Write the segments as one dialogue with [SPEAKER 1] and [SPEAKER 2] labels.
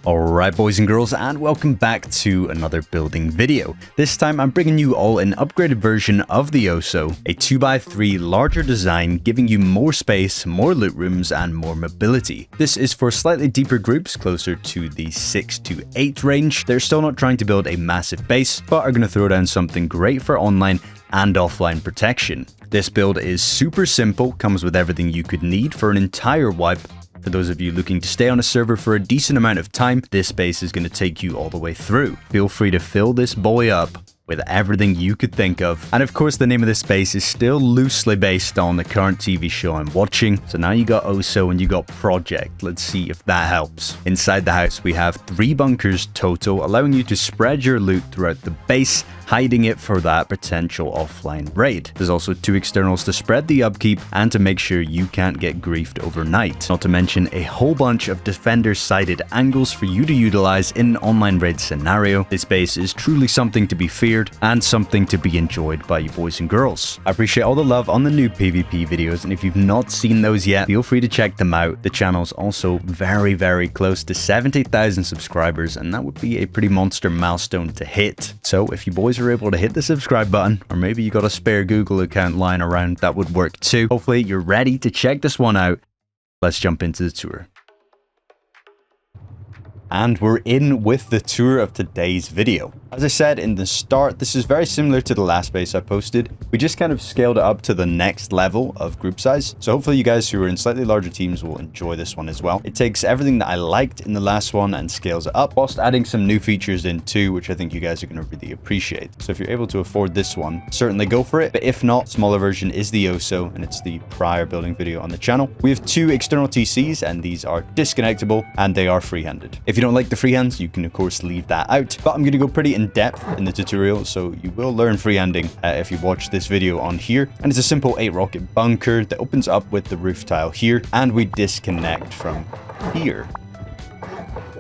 [SPEAKER 1] Alright boys and girls, and welcome back to another building video. This time I'm bringing you all an upgraded version of the Oso, a 2x3 larger design giving you more space, more loot rooms and more mobility. This is for slightly deeper groups closer to the 6 to 8 range. They're still not trying to build a massive base, but are going to throw down something great for online and offline protection. This build is super simple, comes with everything you could need for an entire wipe. For those of you looking to stay on a server for a decent amount of time, this base is going to take you all the way through. Feel free to fill this boy up with everything you could think of. And of course, the name of this base is still loosely based on the current TV show I'm watching. So now you got Oso and you got Project. Let's see if that helps. Inside the house, we have 3 bunkers total, allowing you to spread your loot throughout the base, hiding it for that potential offline raid. There's also 2 externals to spread the upkeep and to make sure you can't get griefed overnight. Not to mention a whole bunch of defender-sided angles for you to utilize in an online raid scenario. This base is truly something to be feared and something to be enjoyed by you boys and girls. I appreciate all the love on the new PvP videos, and if you've not seen those yet, feel free to check them out. The channel's also very close to 70,000 subscribers, and that would be a pretty monster milestone to hit. So if you boys are able to hit the subscribe button, or maybe you got a spare Google account lying around, that would work too. Hopefully you're ready to check this one out. Let's jump into the tour. And we're in with the tour of today's video. As I said in the start, this is very similar to the last base I posted. We just kind of scaled it up to the next level of group size. So hopefully you guys who are in slightly larger teams will enjoy this one as well. It takes everything that I liked in the last one and scales it up, whilst adding some new features in too, which I think you guys are going to really appreciate. So if you're able to afford this one, certainly go for it. But if not, smaller version is the Oso, and it's the prior building video on the channel. We have 2 external TCs, and these are disconnectable, and they are free-handed. If you don't like the freehands, you can of course leave that out, but I'm going to go pretty in depth in the tutorial, so you will learn freehanding if you watch this video on here. And it's a simple 8 rocket bunker that opens up with the roof tile here, and we disconnect from here.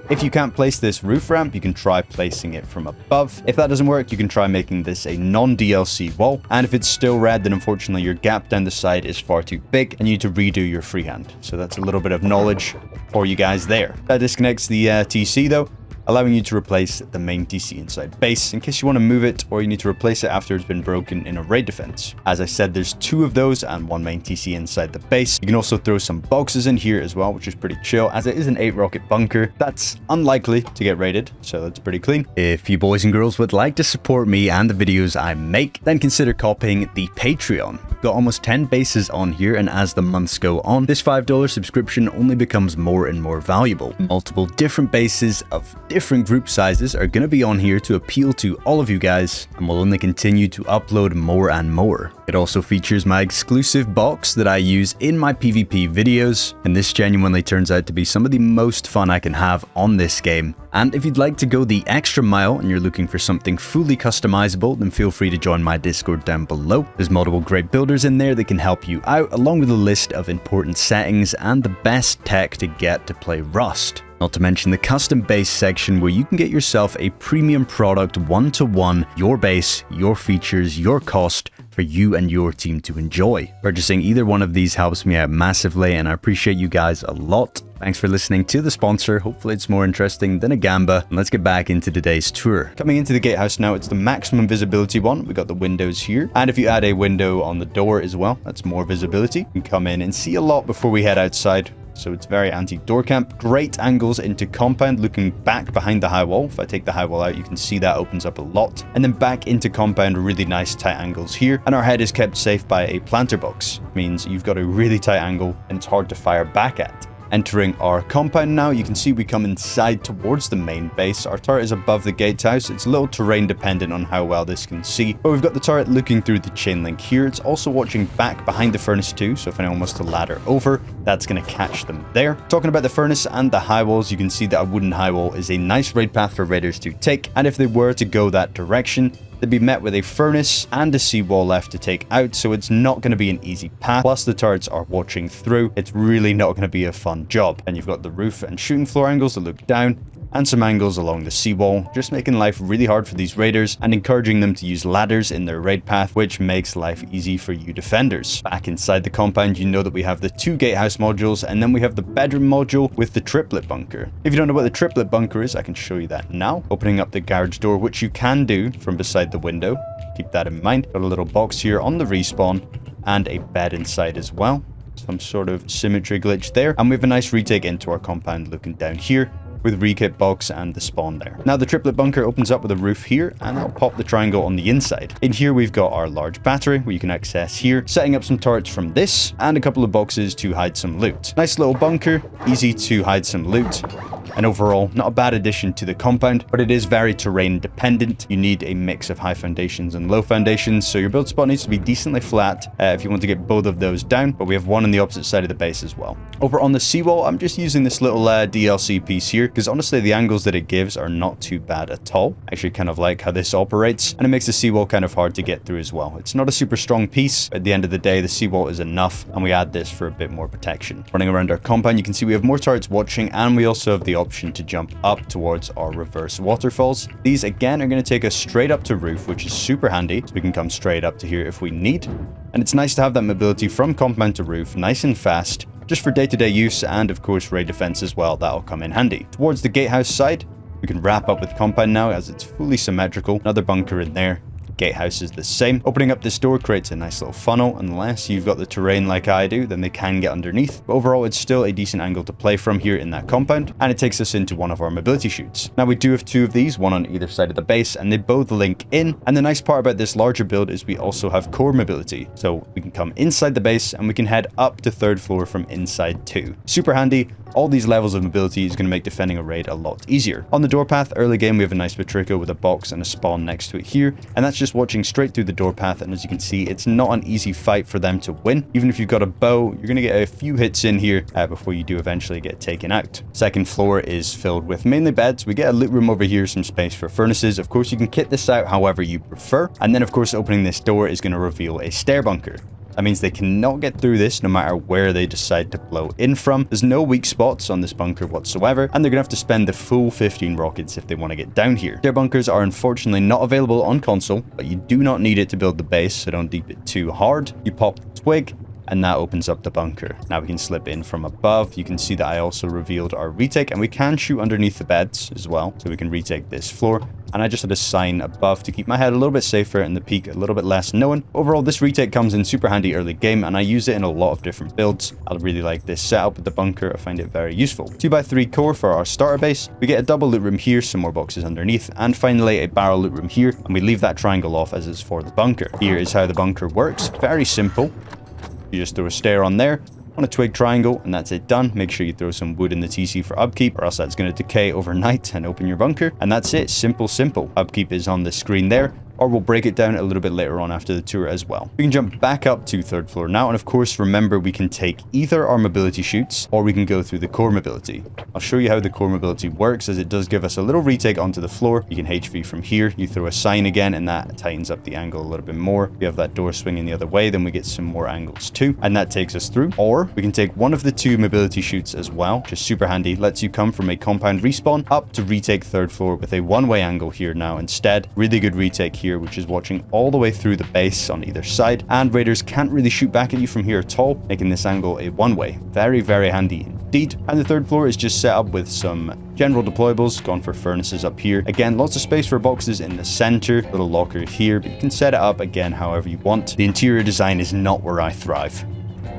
[SPEAKER 1] If you can't place this roof ramp, you can try placing it from above. If that doesn't work, you can try making this a non-DLC wall. And if it's still red, then unfortunately your gap down the side is far too big and you need to redo your freehand. So that's a little bit of knowledge for you guys there. That disconnects the TC though, allowing you to replace the main TC inside base in case you want to move it, or you need to replace it after it's been broken in a raid defense. As I said, there's 2 of those and 1 main TC inside the base. You can also throw some boxes in here as well, which is pretty chill, as it is an 8 rocket bunker that's unlikely to get raided, so that's pretty clean. If you boys and girls would like to support me and the videos I make, then consider copying the Patreon. We've got almost 10 bases on here, and as the months go on, this $5 subscription only becomes more and more valuable. Multiple different bases of different group sizes are going to be on here to appeal to all of you guys, and we'll only continue to upload more and more. It also features my exclusive box that I use in my PvP videos, and this genuinely turns out to be some of the most fun I can have on this game. And if you'd like to go the extra mile and you're looking for something fully customizable, then feel free to join my Discord down below. There's multiple great builders in there that can help you out, along with a list of important settings and the best tech to get to play Rust. Not to mention the custom base section, where you can get yourself a premium product one-to-one, your base, your features, your cost, for you and your team to enjoy. Purchasing either one of these helps me out massively, and I appreciate you guys a lot. Thanks for listening to the sponsor. Hopefully it's more interesting than a gamba. And let's get back into today's tour. Coming into the gatehouse now, it's the maximum visibility one. We got the windows here, and if you add a window on the door as well, that's more visibility. You can come in and see a lot before we head outside. So it's very anti-door camp. Great angles into compound, looking back behind the high wall. If I take the high wall out, you can see that opens up a lot. And then back into compound, really nice tight angles here. And our head is kept safe by a planter box. It means you've got a really tight angle and it's hard to fire back at. Entering our compound now, you can see we come inside towards the main base. Our turret is above the gatehouse. It's a little terrain dependent on how well this can see, but we've got the turret looking through the chain link here. It's also watching back behind the furnace too, so if anyone wants to ladder over, that's going to catch them there. Talking about the furnace and the high walls, you can see that a wooden high wall is a nice raid path for raiders to take, and if they were to go that direction, they'd be met with a furnace and a seawall left to take out, so it's not going to be an easy path. Plus the turrets are watching through. It's really not going to be a fun job. And you've got the roof and shooting floor angles that look down, and some angles along the seawall, just making life really hard for these raiders and encouraging them to use ladders in their raid path, which makes life easy for you defenders. Back inside the compound, you know that we have the 2 gatehouse modules, and then we have the bedroom module with the triplet bunker. If you don't know what the triplet bunker is, I can show you that now. Opening up the garage door, which you can do from beside the window. Keep that in mind. Got a little box here on the respawn and a bed inside as well. Some sort of symmetry glitch there. And we have a nice retake into our compound looking down here with rekit box and the spawn there. Now the triplet bunker opens up with a roof here, and I'll pop the triangle on the inside. In here we've got our large battery where you can access here, setting up some turrets from this and a couple of boxes to hide some loot. Nice little bunker, easy to hide some loot. And overall, not a bad addition to the compound, but it is very terrain dependent. You need a mix of high foundations and low foundations, so your build spot needs to be decently flat if you want to get both of those down, but we have one on the opposite side of the base as well. Over on the seawall, I'm just using this little DLC piece here, because honestly, the angles that it gives are not too bad at all. I actually kind of like how this operates, and it makes the seawall kind of hard to get through as well. It's not a super strong piece, but at the end of the day, the seawall is enough, and we add this for a bit more protection. Running around our compound, you can see we have more turrets watching, and we also have the option to jump up towards our reverse waterfalls. These again are going to take us straight up to roof, which is super handy, so we can come straight up to here if we need. And it's nice to have that mobility from compound to roof, nice and fast, just for day-to-day use, and of course raid defense as well. That'll come in handy. Towards the gatehouse side, we can wrap up with compound now as it's fully symmetrical. Another bunker in there. Gatehouse is the same. Opening up this door creates a nice little funnel. Unless you've got the terrain like I do, then they can get underneath. But overall, it's still a decent angle to play from here in that compound, and it takes us into one of our mobility chutes. Now we do have 2 of these, one on either side of the base, and they both link in. And the nice part about this larger build is we also have core mobility. So we can come inside the base and we can head up to 3rd floor from inside too. Super handy. All these levels of mobility is going to make defending a raid a lot easier. On the door path, early game, we have a nice Patrico with a box and a spawn next to it here, and that's just watching straight through the door path. And as you can see, it's not an easy fight for them to win. Even if you've got a bow, you're going to get a few hits in here before you do eventually get taken out. 2nd floor is filled with mainly beds. We get a loot room over here, some space for furnaces. Of course, you can kit this out however you prefer. And then, of course, opening this door is going to reveal a stair bunker. That means they cannot get through this no matter where they decide to blow in from. There's no weak spots on this bunker whatsoever, and they're going to have to spend the full 15 rockets if they want to get down here. Their bunkers are unfortunately not available on console, but you do not need it to build the base, so don't deep it too hard. You pop the twig, and that opens up the bunker. Now we can slip in from above. You can see that I also revealed our retake, and we can shoot underneath the beds as well, so we can retake this floor. And I just had a sign above to keep my head a little bit safer and the peak a little bit less known. Overall, this retake comes in super handy early game, and I use it in a lot of different builds. I really like this setup with the bunker. I find it very useful. 2x3 core for our starter base. We get a double loot room here, some more boxes underneath, and finally a barrel loot room here, and we leave that triangle off as it's for the bunker. Here is how the bunker works. Very simple. You just throw a stair on there, on a twig triangle, and that's it done. Make sure you throw some wood in the TC for upkeep, or else that's going to decay overnight and open your bunker. And that's it. Simple, simple. Upkeep is on the screen there, or we'll break it down a little bit later on after the tour as well. We can jump back up to 3rd floor now, and of course, remember, we can take either our mobility chutes, or we can go through the core mobility. I'll show you how the core mobility works, as it does give us a little retake onto the floor. You can HV from here. You throw a sign again, and that tightens up the angle a little bit more. We have that door swinging the other way, then we get some more angles too, and that takes us through. Or we can take one of the 2 mobility chutes as well, which is super handy. Lets you come from a compound respawn up to retake 3rd floor with a one-way angle here now instead. Really good retake here, which is watching all the way through the base on either side, and raiders can't really shoot back at you from here at all, making this angle a one-way. Very, very handy indeed. And the 3rd floor is just set up with some general deployables, gone for furnaces up here. Again, lots of space for boxes in the center, little locker here, but you can set it up again however you want. The interior design is not where I thrive.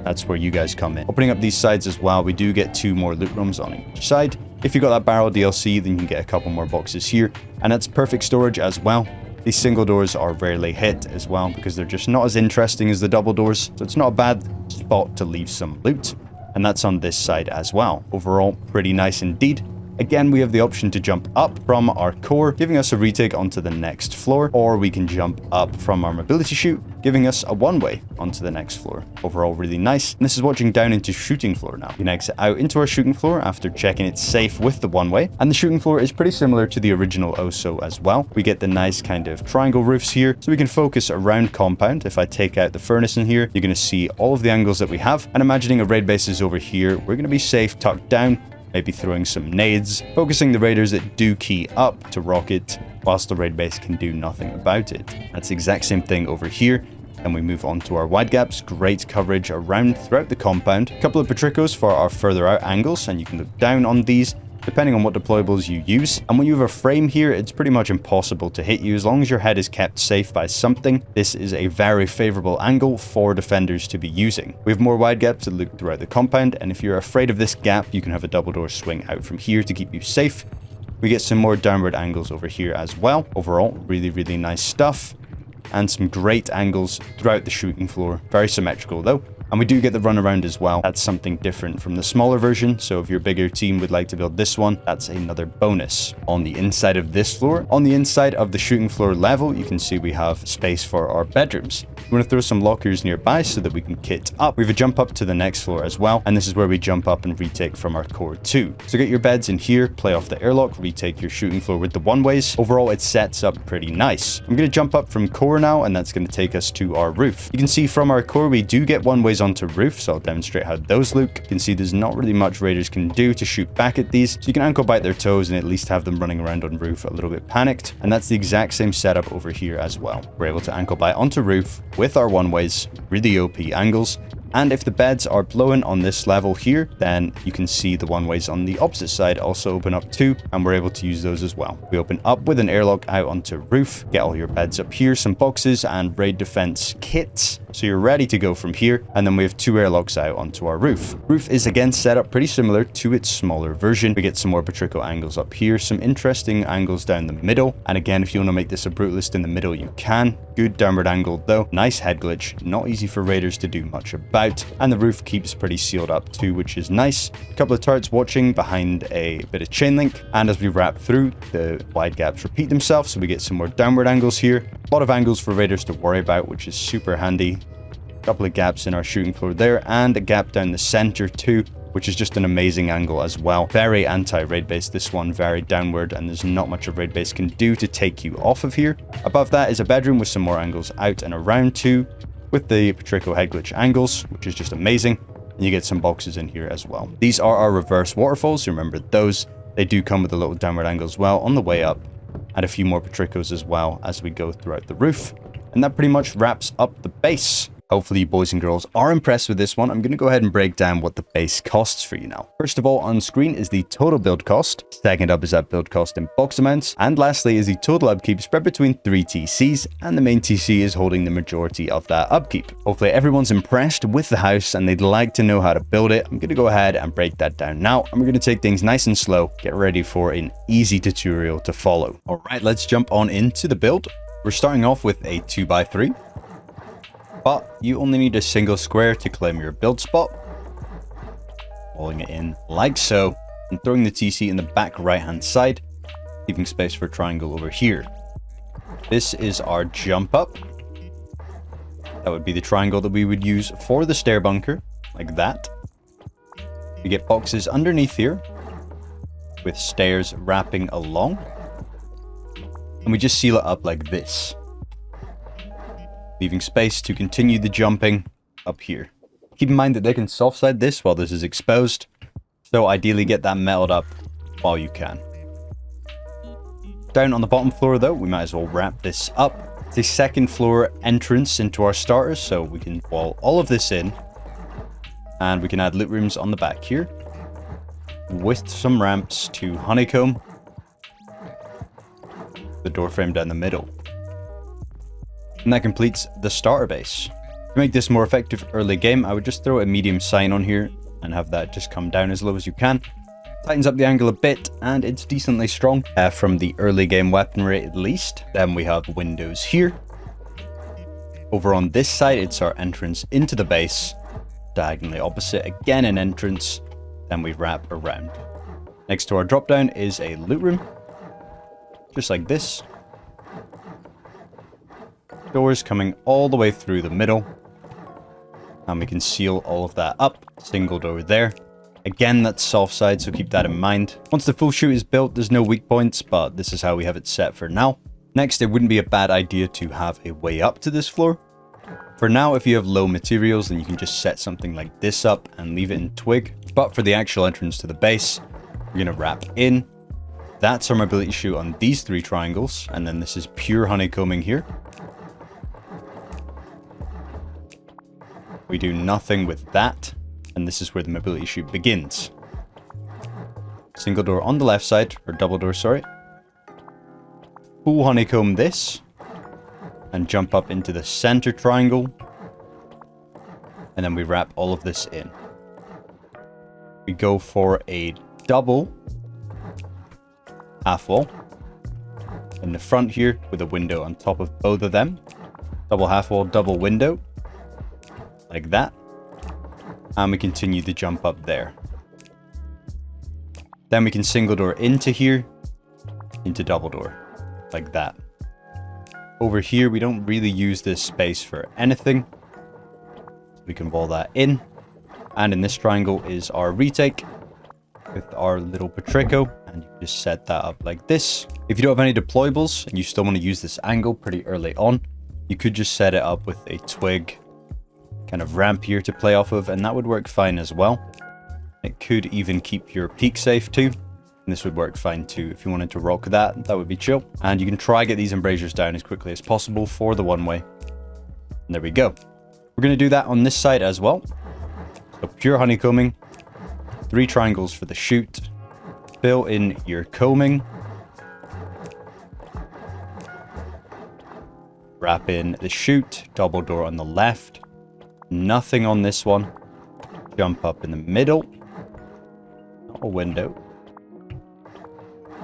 [SPEAKER 1] That's where you guys come in. Opening up these sides as well, we do get 2 more loot rooms on each side. If you got that barrel DLC, then you can get a couple more boxes here, and that's perfect storage as well. These single doors are rarely hit as well because they're just not as interesting as the double doors, so it's not a bad spot to leave some loot. And that's on this side as well. Overall, pretty nice indeed. Again, we have the option to jump up from our core, giving us a retake onto the next floor, or we can jump up from our mobility chute, giving us a one-way onto the next floor. Overall, really nice. And this is watching down into shooting floor now. We can exit out into our shooting floor after checking it's safe with the one-way. And the shooting floor is pretty similar to the original OSO as well. We get the nice kind of triangle roofs here, so we can focus around compound. If I take out the furnace in here, you're going to see all of the angles that we have. And imagining a raid base is over here, we're going to be safe tucked down, maybe throwing some nades, focusing the raiders that do key up to rocket, whilst the raid base can do nothing about it. That's the exact same thing over here. And we move on to our wide gaps. Great coverage around throughout the compound. A couple of Patricos for our further out angles, and you can look down on these depending on what deployables you use. And when you have a frame here, it's pretty much impossible to hit you as long as your head is kept safe by something. This is a very favorable angle for defenders to be using. We have more wide gaps that look throughout the compound, and if you're afraid of this gap, you can have a double door swing out from here to keep you safe. We get some more downward angles over here as well. Overall, really, really nice stuff. And some great angles throughout the shooting floor. Very symmetrical though. And we do get the run around as well. That's something different from the smaller version. So if your bigger team would like to build this one, that's another bonus. On the inside of this floor, on the inside of the shooting floor level, you can see we have space for our bedrooms. We want to throw some lockers nearby so that we can kit up. We have a jump up to the next floor as well. And this is where we jump up and retake from our core 2. So get your beds in here, play off the airlock, retake your shooting floor with the one-ways. Overall, it sets up pretty nice. I'm going to jump up from core now, and that's going to take us to our roof. You can see from our core, we do get one-ways onto roof, so I'll demonstrate how those look. You can see there's not really much raiders can do to shoot back at these, so you can ankle bite their toes and at least have them running around on roof a little bit panicked. And that's the exact same setup over here as well. We're able to ankle bite onto roof with our one-ways, really OP angles. And if the beds are blown on this level here, then you can see the one-ways on the opposite side also open up too, and we're able to use those as well. We open up with an airlock out onto roof, get all your beds up here, some boxes and raid defense kits, so you're ready to go from here. And then we have 2 airlocks out onto our roof. Roof is again set up pretty similar to its smaller version. We get some more Patrico angles up here, some interesting angles down the middle. And again, if you want to make this a brutalist in the middle, you can. Good downward angle though, nice head glitch, not easy for raiders to do much about. And the roof keeps pretty sealed up too, which is nice. A couple of turrets watching behind a bit of chain link, and as we wrap through, the wide gaps repeat themselves, so we get some more downward angles here. A lot of angles for raiders to worry about, which is super handy. A couple of gaps in our shooting floor there, and a gap down the center too, which is just an amazing angle as well. Very anti-raid base, this one, very downward, and there's not much a raid base can do to take you off of here. Above that is a bedroom with some more angles out and around too, with the Patrico head glitch angles, which is just amazing. And you get some boxes in here as well. These are our reverse waterfalls. Remember those. They do come with a little downward angle as well on the way up, and a few more Patricos as well as we go throughout the roof. And that pretty much wraps up the base. Hopefully you boys and girls are impressed with this one. I'm going to go ahead and break down what the base costs for you now. First of all, on screen is the total build cost. Second up is that build cost in box amounts. And lastly is the total upkeep spread between 3 TCs, and the main TC is holding the majority of that upkeep. Hopefully everyone's impressed with the house and they'd like to know how to build it. I'm going to go ahead and break that down now, and we're going to take things nice and slow, get ready for an easy tutorial to follow. All right, let's jump on into the build. We're starting off with a 2x3. But you only need a single square to claim your build spot. Falling it in like so, and throwing the TC in the back right hand side, leaving space for a triangle over here. This is our jump up. That would be the triangle that we would use for the stair bunker, like that. We get boxes underneath here, with stairs wrapping along. And we just seal it up like this, leaving space to continue the jumping up here. Keep in mind that they can soft side this while this is exposed, so ideally get that metaled up while you can. Down on the bottom floor though, we might as well wrap this up. It's a second floor entrance into our starters, so we can wall all of this in, and we can add loot rooms on the back here, with some ramps to honeycomb the door frame down the middle. And that completes the starter base. To make this more effective early game, I would just throw a medium sign on here and have that just come down as low as you can. Tightens up the angle a bit, and it's decently strong from the early game weaponry at least. Then we have windows here. Over on this side, it's our entrance into the base. Diagonally opposite, again an entrance. Then we wrap around. Next to our drop down is a loot room, just like this. Doors coming all the way through the middle, and we can seal all of that up. Single door there. Again, that's soft side, so keep that in mind. Once the full chute is built, there's no weak points, but this is how we have it set for now. Next, it wouldn't be a bad idea to have a way up to this floor. For now, if you have low materials, then you can just set something like this up and leave it in twig. But for the actual entrance to the base, We're going to wrap in. That's our mobility chute on these 3 triangles. And then this is pure honeycombing here. We do nothing with that. And this is where the mobility chute begins. Single door on the left side, or double door, sorry. Full honeycomb this. And jump up into the center triangle. And then we wrap all of this in. We go for a double half wall in the front here with a window on top of both of them. Double half wall, double window, like that. And we continue the jump up there. Then we can single door into here, into double door, like that. Over here, we don't really use this space for anything. We can wall that in. And in this triangle is our retake with our little Patrico. And you just set that up like this. If you don't have any deployables and you still want to use this angle pretty early on, you could just set it up with a twig kind of ramp here to play off of, and that would work fine as well. It could even keep your peak safe too. And this would work fine too. If you wanted to rock that, that would be chill. And you can try get these embrasures down as quickly as possible for the one way. And there we go. We're going to do that on this side as well. So pure honeycombing, 3 triangles for the chute, fill in your combing, wrap in the chute, double door on the left, nothing on this one, jump up in the middle, not a window,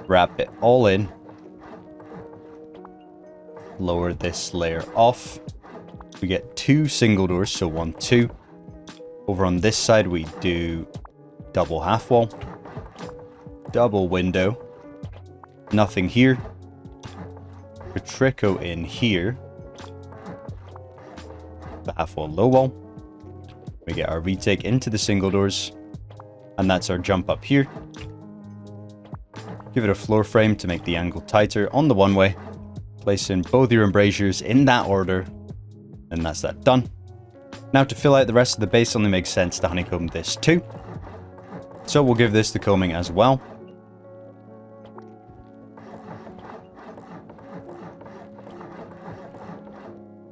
[SPEAKER 1] wrap it all in, lower this layer off, we get 2 single doors, so 1, 2. Over on this side, we do double half wall, double window, nothing here, Patrico in here, the half wall, low wall. We get our retake into the single doors, and that's our jump up here. Give it a floor frame to make the angle tighter on the one way. Place in both your embrasures in that order, and that's that done. Now to fill out the rest of the base only makes sense to honeycomb this too. So we'll give this the combing as well.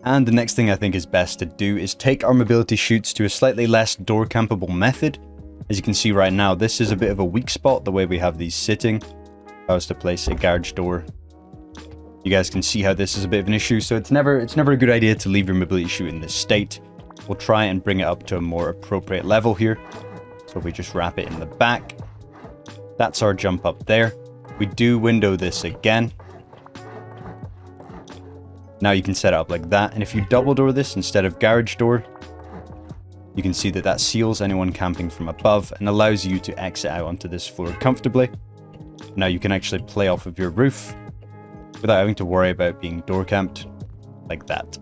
[SPEAKER 1] And the next thing I think is best to do is take our mobility chutes to a slightly less door campable method. As you can see right now, this is a bit of a weak spot, the way we have these sitting. If I was to place a garage door, you guys can see how this is a bit of an issue. So it's never a good idea to leave your mobility chute in this state. We'll try and bring it up to a more appropriate level here. So we just wrap it in the back. That's our jump up there. We do window this again. Now you can set it up like that. And if you double door this instead of garage door, you can see that that seals anyone camping from above and allows you to exit out onto this floor comfortably. Now you can actually play off of your roof without having to worry about being door camped like that.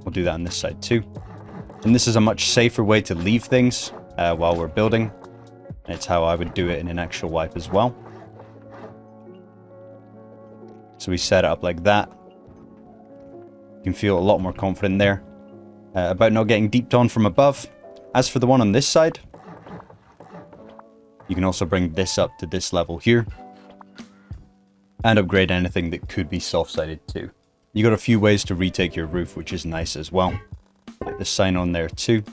[SPEAKER 1] We'll do that on this side too. And this is a much safer way to leave things while we're building. It's how I would do it in an actual wipe as well. So we set it up like that. You can feel a lot more confident there about not getting deeped on from above. As for the one on this side, you can also bring this up to this level here and upgrade anything that could be soft-sided too. You got a few ways to retake your roof, which is nice as well. Like the sign on there too.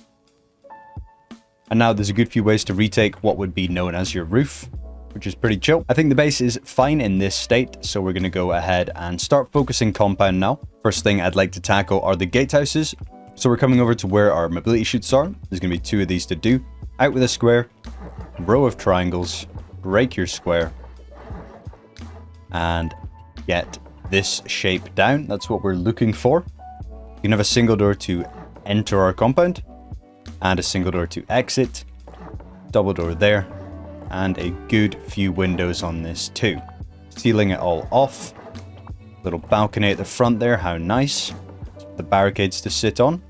[SPEAKER 1] And now there's a good few ways to retake what would be known as your roof, which is pretty chill. I think the base is fine in this state, so we're going to go ahead and start focusing compound now. First thing I'd like to tackle are the gatehouses. So we're coming over to where our mobility chutes are. There's going to be 2 of these to do. Out with a square, row of triangles, break your square, and get this shape down. That's what we're looking for. You can have a single door to enter our compound, and a single door to exit, double door there, and a good few windows on this too. Sealing it all off. Little balcony at the front there, how nice. The barricades to sit on.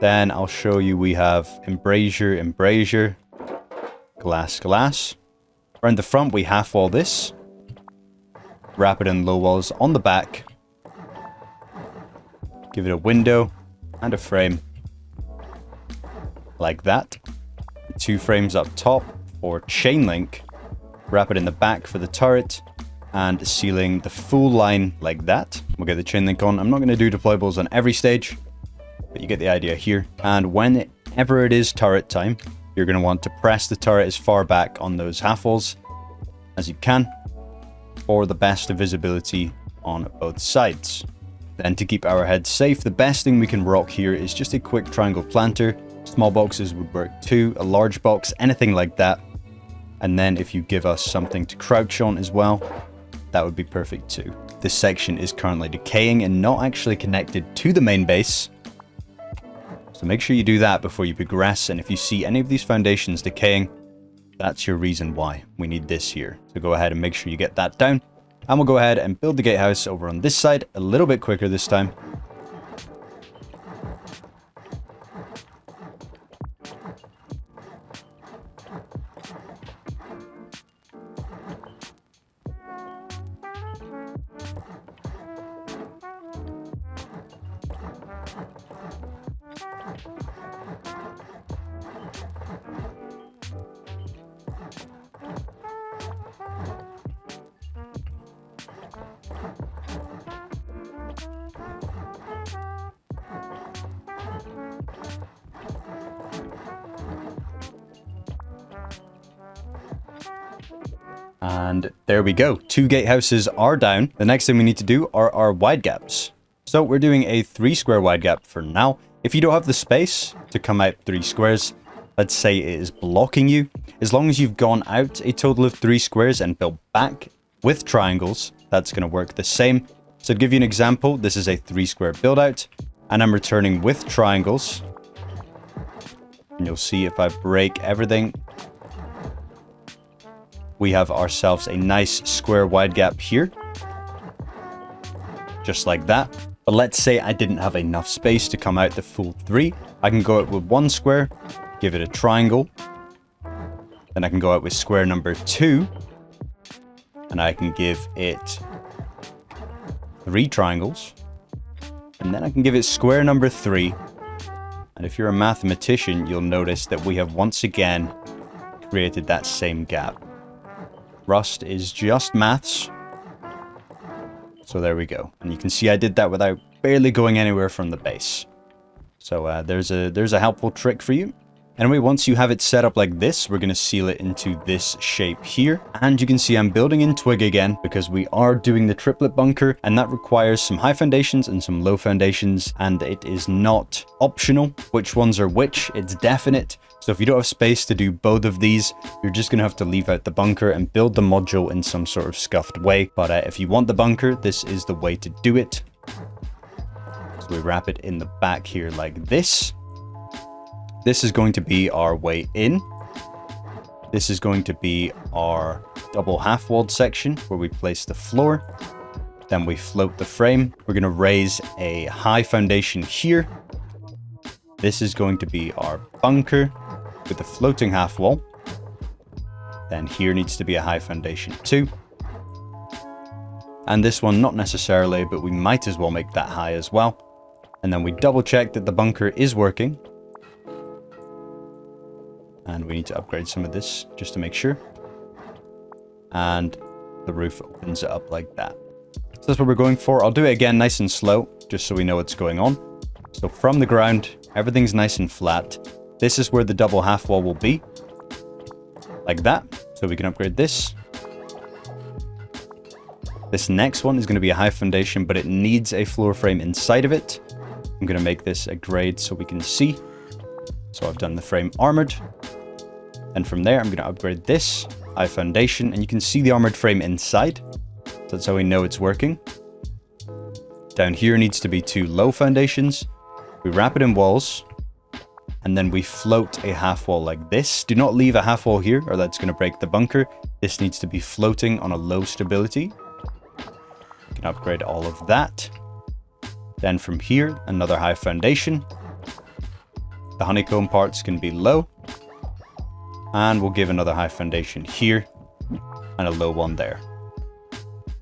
[SPEAKER 1] Then I'll show you we have embrasure, glass. Around the front we half wall this. Wrap it in low walls on the back. Give it a window and a frame. Like that. 2 frames up top for chain link. wrap it in the back for the turret, and sealing the full line like that. We'll get the chain link on. I'm not going to do deployables on every stage, but you get the idea here. And whenever it is turret time, you're going to want to press the turret as far back on those half walls as you can for the best visibility on both sides. Then to keep our heads safe, the best thing we can rock here is just a quick triangle planter. Small boxes would work too, a large box, anything like that. And then if you give us something to crouch on as well, that would be perfect too. This section is currently decaying and not actually connected to the main base. So make sure you do that before you progress. And if you see any of these foundations decaying, that's your reason why we need this here. So go ahead and make sure you get that down. And we'll go ahead and build the gatehouse over on this side a little bit quicker this time. And there we go. 2 gatehouses are down. The next thing we need to do are our wide gaps. So we're doing a 3 square wide gap for now. If you don't have the space to come out 3 squares, let's say it is blocking you, as long as you've gone out a total of 3 squares and built back with triangles, that's going to work the same. So to give you an example, this is a 3 square build out, and I'm returning with triangles. And you'll see if I break everything, we have ourselves a nice square wide gap here. Just like that. But let's say I didn't have enough space to come out the full 3. I can go out with 1 square, give it a triangle. Then I can go out with square number 2. And I can give it 3 triangles. And then I can give it square number 3. And if you're a mathematician, you'll notice that we have once again created that same gap. Rust is just maths. So there we go. And you can see I did that without barely going anywhere from the base. So there's a helpful trick for you. Anyway, once you have it set up like this, we're going to seal it into this shape here. And you can see I'm building in twig again because we are doing the triplet bunker, and that requires some high foundations and some low foundations. And it is not optional which ones are which, it's definite. So if you don't have space to do both of these, you're just going to have to leave out the bunker and build the module in some sort of scuffed way. But if you want the bunker, this is the way to do it. So we wrap it in the back here like this. This is going to be our way in. This is going to be our double half-walled section where we place the floor. Then we float the frame. We're going to raise a high foundation here. This is going to be our bunker with a floating half wall. Then here needs to be a high foundation too. And this one, not necessarily, but we might as well make that high as well. And then we double check that the bunker is working. And we need to upgrade some of this just to make sure. And the roof opens it up like that. So that's what we're going for. I'll do it again nice and slow, just so we know what's going on. So from the ground, everything's nice and flat. This is where the double half wall will be. Like that. So we can upgrade this. This next one is going to be a high foundation, but it needs a floor frame inside of it. I'm going to make this a grade so we can see. So I've done the frame armored. And from there, I'm going to upgrade this high foundation, and you can see the armored frame inside. So that's how we know it's working. Down here needs to be 2 low foundations. We wrap it in walls, and then we float a half wall like this. Do not leave a half wall here, or that's going to break the bunker. This needs to be floating on a low stability. You can upgrade all of that. Then from here, another high foundation. The honeycomb parts can be low. And we'll give another high foundation here and a low one there.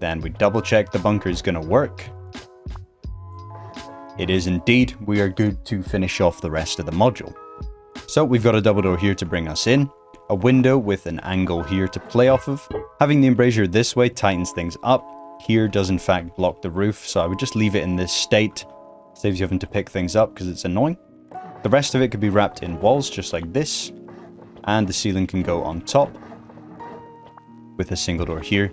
[SPEAKER 1] Then we double check the bunker is going to work. It is indeed. We are good to finish off the rest of the module. So we've got a double door here to bring us in. a window with an angle here to play off of. Having the embrasure this way tightens things up. Here does in fact block the roof, so I would just leave it in this state. Saves you having to pick things up because it's annoying. The rest of it could be wrapped in walls just like this, and the ceiling can go on top with a single door here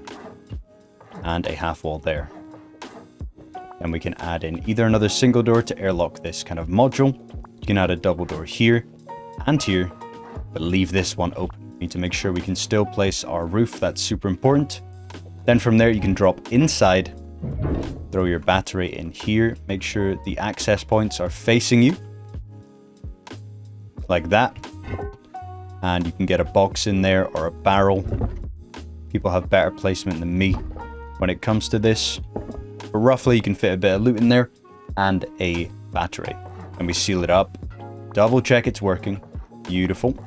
[SPEAKER 1] and a half wall there. And we can add in either another single door to airlock this kind of module. You can add a double door here and here, but leave this one open. We need to make sure we can still place our roof. That's super important. Then from there, you can drop inside, throw your battery in here. Make sure the access points are facing you like that. And you can get a box in there or a barrel. People have better placement than me when it comes to this. But roughly, you can fit a bit of loot in there and a battery. And we seal it up. Double check it's working. Beautiful.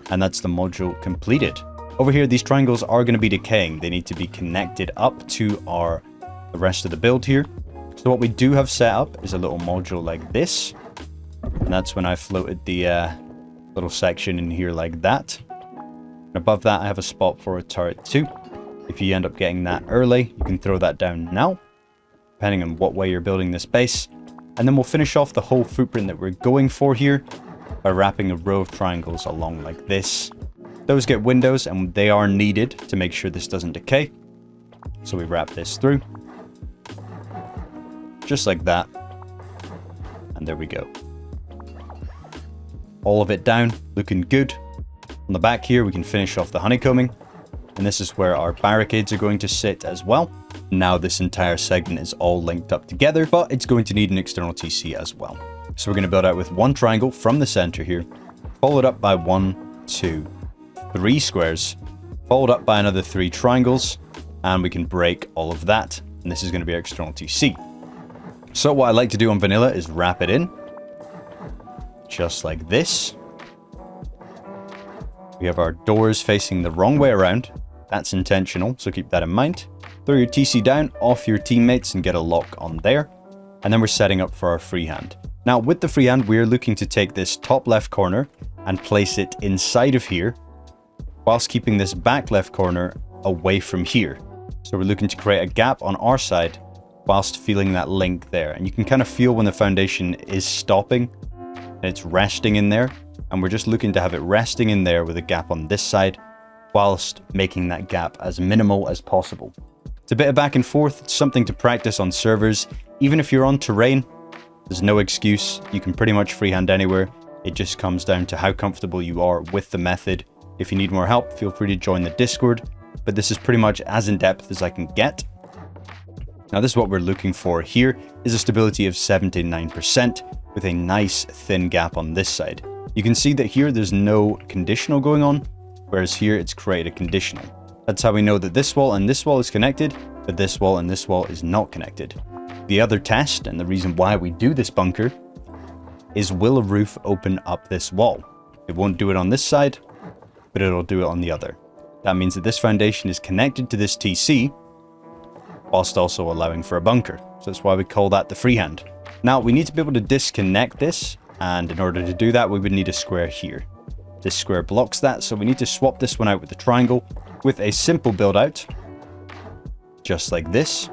[SPEAKER 1] And that's the module completed. Over here, these triangles are going to be decaying. They need to be connected up to the rest of the build here. So what we do have set up is a little module like this. And that's when I floated the little section in here like that. And above that, I have a spot for a turret too. If you end up getting that early, you can throw that down now, depending on what way you're building this base. And then we'll finish off the whole footprint that we're going for here by wrapping a row of triangles along like this. Those get windows, and they are needed to make sure this doesn't decay. So we wrap this through. Just like that. And there we go. All of it down, looking good. On the back here, we can finish off the honeycombing. And this is where our barricades are going to sit as well. Now this entire segment is all linked up together, but it's going to need an external TC as well. So we're going to build out with one triangle from the center here, followed up by 1, 2, 3 squares, followed up by another 3 triangles, and we can break all of that. And this is going to be our external TC. So what I like to do on vanilla is wrap it in, just like this. We have our doors facing the wrong way around. That's intentional, so keep that in mind. Throw your TC down off your teammates and get a lock on there. And then we're setting up for our freehand. Now with the freehand, we're looking to take this top left corner and place it inside of here, whilst keeping this back left corner away from here. So we're looking to create a gap on our side whilst feeling that link there. And you can kind of feel when the foundation is stopping and it's resting in there. And we're just looking to have it resting in there with a gap on this side, whilst making that gap as minimal as possible. It's a bit of back and forth. It's something to practice on servers. Even if you're on terrain, there's no excuse. You can pretty much freehand anywhere. It just comes down to how comfortable you are with the method. If you need more help, feel free to join the Discord. But this is pretty much as in depth as I can get. Now this is what we're looking for here, is a stability of 79% with a nice thin gap on this side. You can see that here there's no conditional going on, whereas here it's created a conditional. That's how we know that this wall and this wall is connected, but this wall and this wall is not connected. The other test, and the reason why we do this bunker, is will a roof open up this wall? It won't do it on this side, but it'll do it on the other. That means that this foundation is connected to this TC, whilst also allowing for a bunker. So that's why we call that the freehand. Now we need to be able to disconnect this, and in order to do that, we would need a square here. This square blocks that, so we need to swap this one out with the triangle with a simple build out, just like this.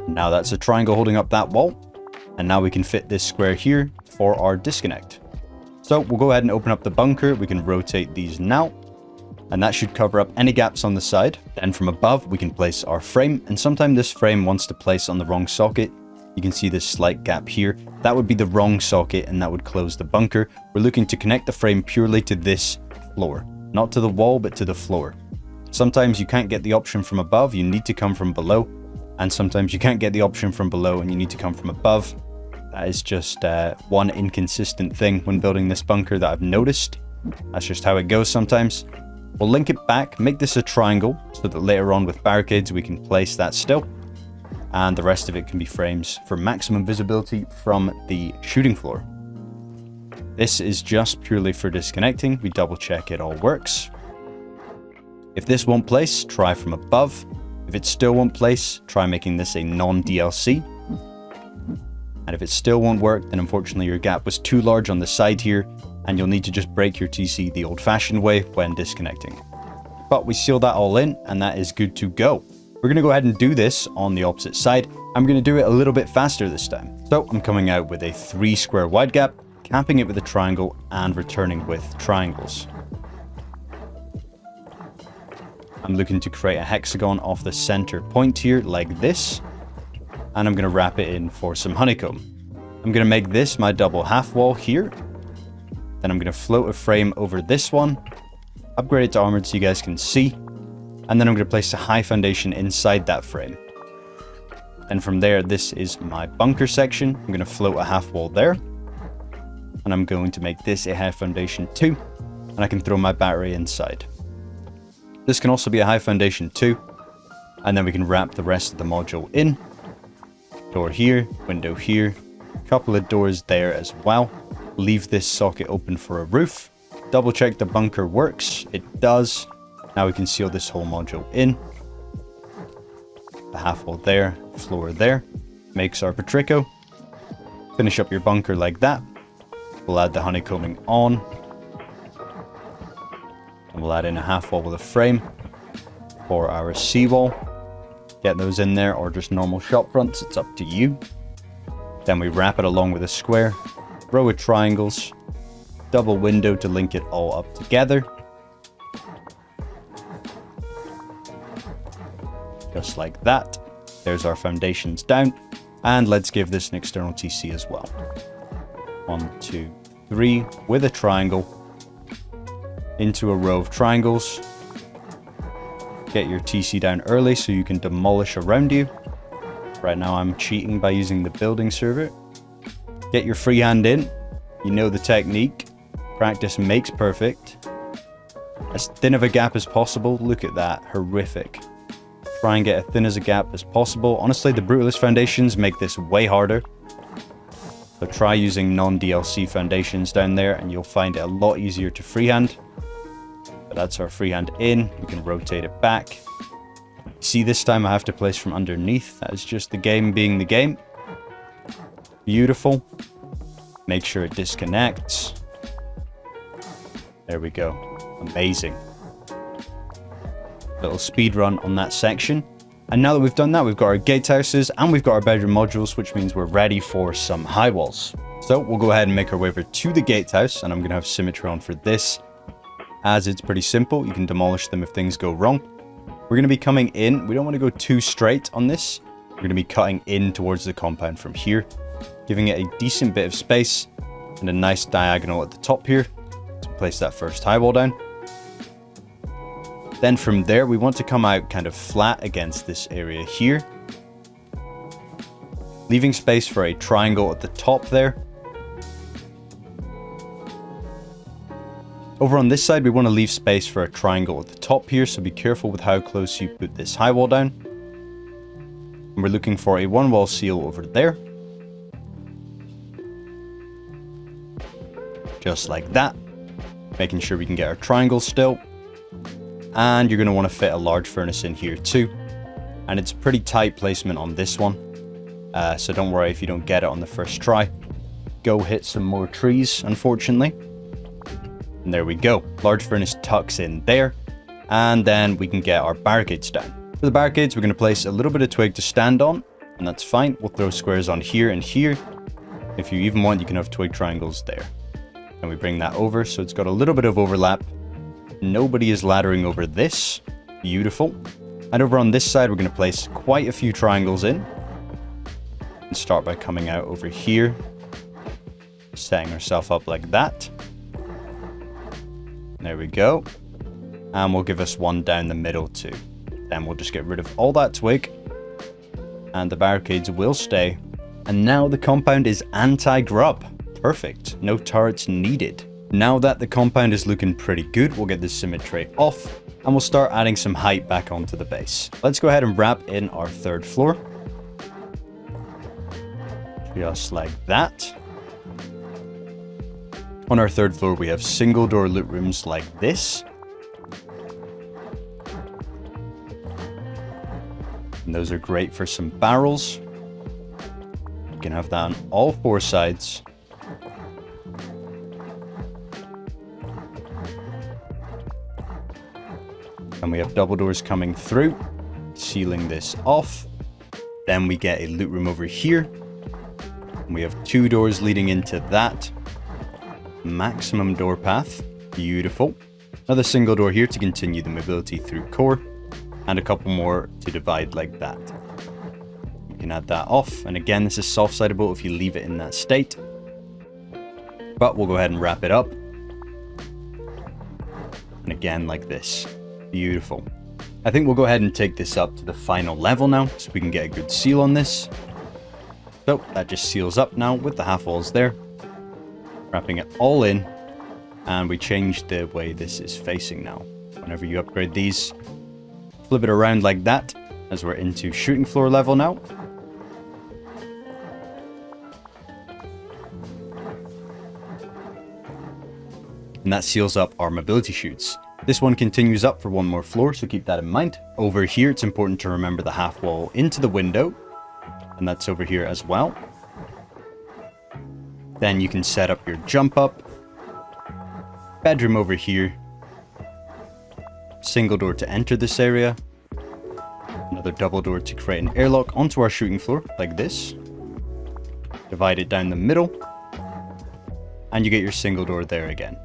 [SPEAKER 1] Now that's a triangle holding up that wall, and now we can fit this square here for our disconnect. So we'll go ahead and open up the bunker. We can rotate these now, and that should cover up any gaps on the side. Then from above, we can place our frame, and sometimes this frame wants to place on the wrong socket. You can see this slight gap here. That would be the wrong socket, and that would close the bunker. We're looking to connect the frame purely to this floor, not to the wall, but to the floor. Sometimes you can't get the option from above, you need to come from below. And sometimes you can't get the option from below and you need to come from above. That is just one inconsistent thing when building this bunker that I've noticed. That's just how it goes sometimes. We'll link it back, make this a triangle, so that later on with barricades we can place that still. And the rest of it can be frames for maximum visibility from the shooting floor. This is just purely for disconnecting. We double check it all works. If this won't place, try from above. If it still won't place, try making this a non-DLC. And if it still won't work, then unfortunately your gap was too large on the side here, and you'll need to just break your TC the old-fashioned way when disconnecting. But we seal that all in, and that is good to go. We're going to go ahead and do this on the opposite side. I'm going to do it a little bit faster this time. So I'm coming out with a 3 square wide gap, capping it with a triangle, and returning with triangles. I'm looking to create a hexagon off the center point here like this, and I'm going to wrap it in for some honeycomb. I'm going to make this my double half wall here. Then I'm going to float a frame over this one, upgrade it to armored so you guys can see, and then I'm going to place a high foundation inside that frame. And from there, this is my bunker section. I'm going to float a half wall there, and I'm going to make this a high foundation too, and I can throw my battery inside. This can also be a high foundation too, and then we can wrap the rest of the module in. Door here, window here, a couple of doors there as well. Leave this socket open for a roof. Double check the bunker works. It does. Now we can seal this whole module in. The half wall there, floor there. Makes our Patrico. Finish up your bunker like that. We'll add the honeycombing on. And we'll add in a half wall with a frame for our seawall. Get those in there, or just normal shop fronts, it's up to you. Then we wrap it along with a square, row of triangles, double window to link it all up together. Just like that. There's our foundations down. And let's give this an external TC as well. 1, 2, 3 with a triangle into a row of triangles. Get your TC down early so you can demolish around you. Right now I'm cheating by using the building server. Get your freehand in. You know the technique. Practice makes perfect. As thin of a gap as possible. Look at that. Horrific. Try and get as thin as a gap as possible. Honestly, the Brutalist foundations make this way harder. So try using non-DLC foundations down there and you'll find it a lot easier to freehand. But that's our freehand in. We can rotate it back. See, this time I have to place from underneath. That is just the game being the game. Beautiful. Make sure it disconnects. There we go. Amazing. Little speed run on that section. And now that we've done that, we've got our gatehouses and we've got our bedroom modules, which means we're ready for some high walls. So we'll go ahead and make our way over to the gatehouse, and I'm going to have symmetry on for this, as it's pretty simple. You can demolish them if things go wrong. We're going to be coming in. We don't want to go too straight on this. We're going to be cutting in towards the compound from here, giving it a decent bit of space and a nice diagonal at the top here to place that first high wall down. Then from there, we want to come out kind of flat against this area here, leaving space for a triangle at the top there. Over on this side, we want to leave space for a triangle at the top here, so be careful with how close you put this high wall down. And we're looking for a one wall seal over there. Just like that. Making sure we can get our triangle still. And you're going to want to fit a large furnace in here too. And it's pretty tight placement on this one. So don't worry if you don't get it on the first try. Go hit some more trees, unfortunately. And there we go. Large furnace tucks in there. And then we can get our barricades down. For the barricades, we're going to place a little bit of twig to stand on. And that's fine. We'll throw squares on here and here. If you even want, you can have twig triangles there. And we bring that over so it's got a little bit of overlap. Nobody is laddering over this. Beautiful. And over on this side, we're going to place quite a few triangles in. And start by coming out over here. Setting ourselves up like that. There we go. And we'll give us one down the middle too. Then we'll just get rid of all that twig. And the barricades will stay. And now the compound is anti-grub. Perfect. No turrets needed. Now that the compound is looking pretty good, we'll get this symmetry off. And we'll start adding some height back onto the base. Let's go ahead and wrap in our third floor. Just like that. On our third floor, we have single door loot rooms like this. And those are great for some barrels. can have that on all 4 sides. And we have double doors coming through, sealing this off. Then we get a loot room over here. And we have 2 doors leading into that. Maximum door path. Beautiful. Another single door here to continue the mobility through core. And a couple more to divide like that. You can add that off. And again, this is soft-sidable if you leave it in that state. But we'll go ahead and wrap it up. And again, like this. Beautiful. I think we'll go ahead and take this up to the final level now, so we can get a good seal on this. So that just seals up now with the half walls there. Wrapping it all in. And we change the way this is facing now. Whenever you upgrade these, flip it around like that, as we're into shooting floor level now. And that seals up our mobility chutes. This one continues up for one more floor, so keep that in mind. Over here, it's important to remember the half wall into the window. And that's over here as well. Then you can set up your jump up. Bedroom over here. Single door to enter this area. Another double door to create an airlock onto our shooting floor, like this. Divide it down the middle. And you get your single door there again.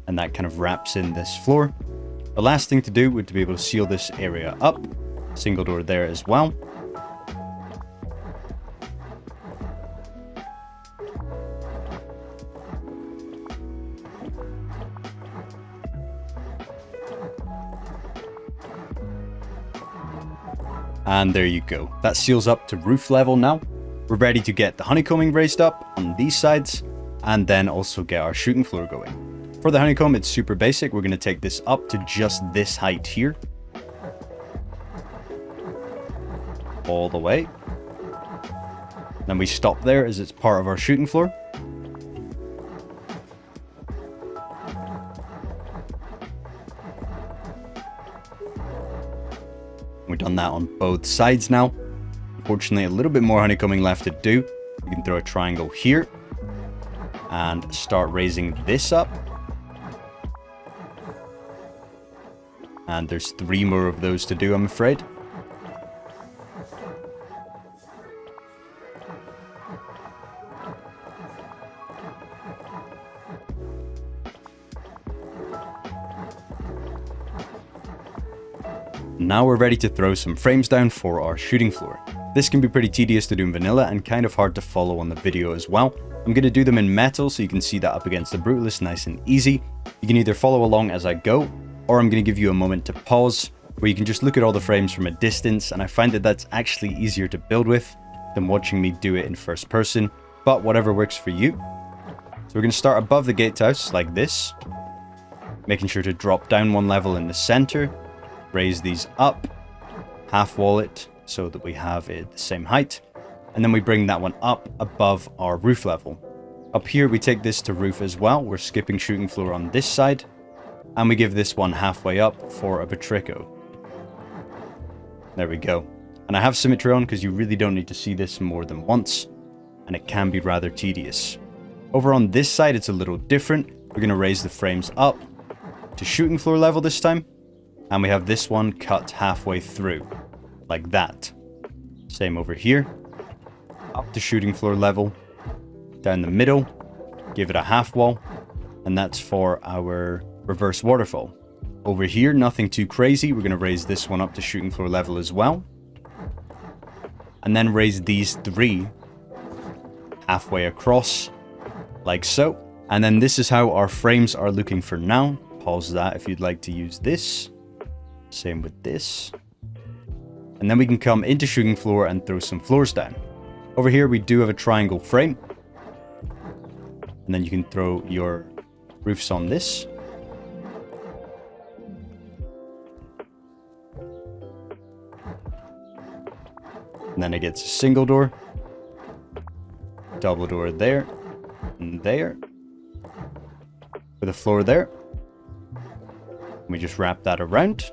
[SPEAKER 1] And that kind of wraps in this floor. The last thing to do would be able to seal this area up. Single door there as well. And there you go. That seals up to roof level now. We're ready to get the honeycombing raised up on these sides. And then also get our shooting floor going. For the honeycomb, it's super basic. We're going to take this up to just this height here. All the way. Then we stop there as it's part of our shooting floor. We've done that on both sides now. Unfortunately, a little bit more honeycombing left to do. We can throw a triangle here. And start raising this up. And there's 3 more of those to do, I'm afraid. Now we're ready to throw some frames down for our shooting floor. This can be pretty tedious to do in vanilla and kind of hard to follow on the video as well. I'm going to do them in metal so you can see that up against the Brutalist nice and easy. You can either follow along as I go, or I'm going to give you a moment to pause, where you can just look at all the frames from a distance, and I find that that's actually easier to build with than watching me do it in first person, but whatever works for you. So we're going to start above the gatehouse like this, making sure to drop down 1 level in the center, raise these up, half wall it so that we have it the same height, and then we bring that one up above our roof level. Up here we take this to roof as well. We're skipping shooting floor on this side, and we give this one halfway up for a Patrico. There we go. And I have symmetry on because you really don't need to see this more than once, and it can be rather tedious. Over on this side, it's a little different. We're going to raise the frames up to shooting floor level this time, and we have this one cut halfway through, like that. Same over here. Up to shooting floor level, down the middle, give it a half wall, and that's for our reverse waterfall. Over here, nothing too crazy. We're going to raise this one up to shooting floor level as well. And then raise these 3 halfway across, like so. And then this is how our frames are looking for now. Pause that if you'd like to use this. Same with this. And then we can come into shooting floor and throw some floors down. Over here, we do have a triangle frame. And then you can throw your roofs on this. And then it gets a single door, double door there, and there, with a floor there. And we just wrap that around,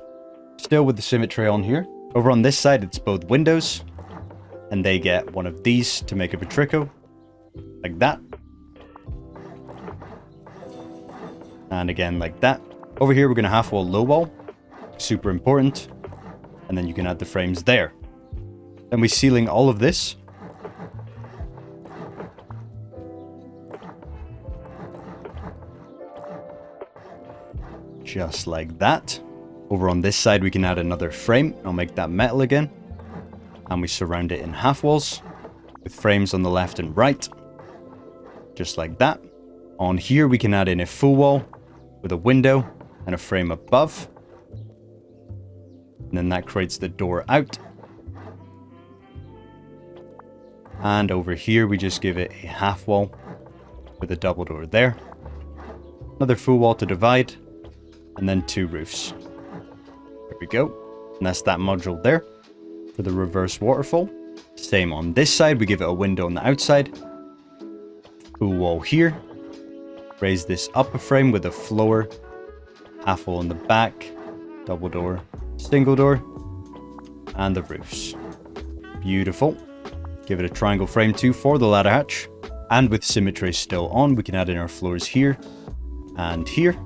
[SPEAKER 1] still with the symmetry on here. Over on this side, it's both windows. and they get one of these to make a Petrico, like that. And again, like that. Over here, we're going to half wall, low wall. Super important. And then you can add the frames there. Then we're sealing all of this. Just like that. Over on this side, we can add another frame. I'll make that metal again. And we surround it in half walls with frames on the left and right. Just like that. On here, we can add in a full wall with a window and a frame above. And then that creates the door out. And over here, we just give it a half wall with a double door there. Another full wall to divide. And then 2 roofs. There we go. And that's that module there for the reverse waterfall. Same on this side. We give it a window on the outside. Full wall here. Raise this up a frame with a floor. Half wall in the back. Double door. Single door. And the roofs. Beautiful. Give it a triangle frame too for the ladder hatch. And with symmetry still on, we can add in our floors here and here.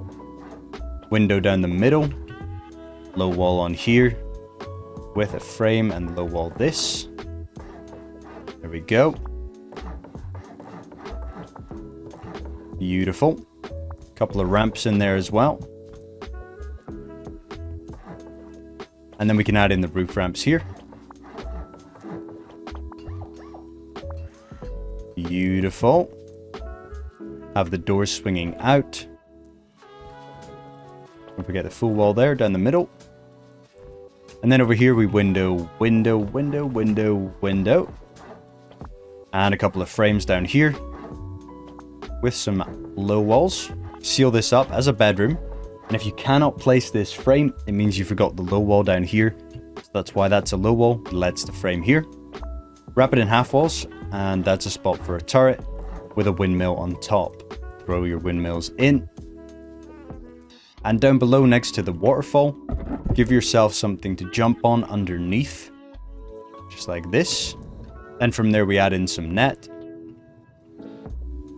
[SPEAKER 1] Window down the middle. Low wall on here with a frame and low wall this. There we go. Beautiful. Couple of ramps in there as well. And then we can add in the roof ramps here. Beautiful. Have the doors swinging out. Don't forget the full wall there down the middle. And then over here we window. And a couple of frames down here with some low walls. Seal this up as a bedroom. And if you cannot place this frame, it means you forgot the low wall down here. So that's why that's a low wall. It lets the frame here. Wrap it in half walls, and that's a spot for a turret with a windmill on top. Throw your windmills in. And down below next to the waterfall, give yourself something to jump on underneath. Just like this. Then from there we add in some net.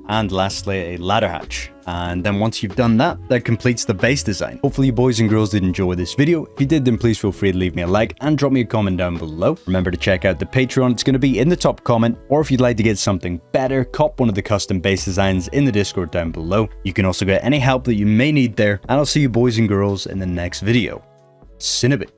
[SPEAKER 1] And lastly, a ladder hatch. And then once you've done that, that completes the base design. Hopefully you boys and girls did enjoy this video. If you did, then please feel free to leave me a like and drop me a comment down below. Remember to check out the Patreon. It's going to be in the top comment. Or if you'd like to get something better, cop one of the custom base designs in the Discord down below. You can also get any help that you may need there. And I'll see you boys and girls in the next video. Cinnabit.